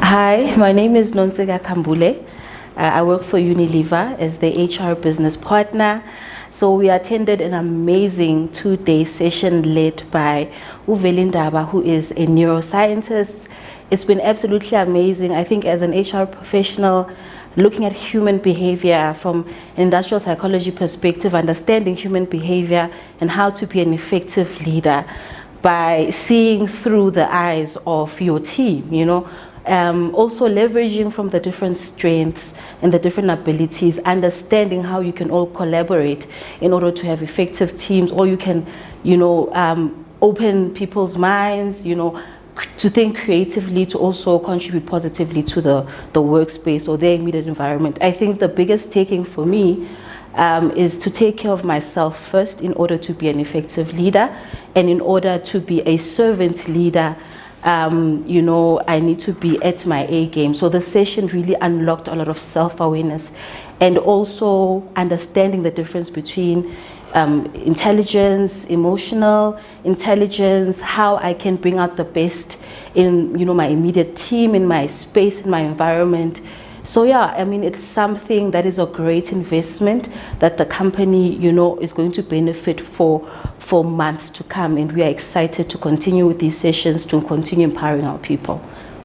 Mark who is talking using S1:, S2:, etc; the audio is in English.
S1: Hi, my name is Nonsika Khambule. I work for Unilever as the HR business partner. So we attended an amazing 2-day session led by Veli Ndaba, who is a neuroscientist. It's been absolutely amazing. I think as an HR professional, looking at human behavior from an industrial psychology perspective, understanding human behavior and how to be an effective leader by seeing through the eyes of your team, also leveraging from the different strengths and the different abilities, understanding how you can all collaborate in order to have effective teams, or you can, open people's minds, to think creatively, to also contribute positively to the workspace or their immediate environment. I think the biggest taking for me is to take care of myself first in order to be an effective leader, and in order to be a servant leader, I need to be at my A game. So the session really unlocked a lot of self-awareness and also understanding the difference between intelligence, emotional intelligence, how I can bring out the best in my immediate team, in my space, in my environment. So yeah, it's something that is a great investment that the company is going to benefit for months to come, and we are excited to continue with these sessions, to continue empowering our people.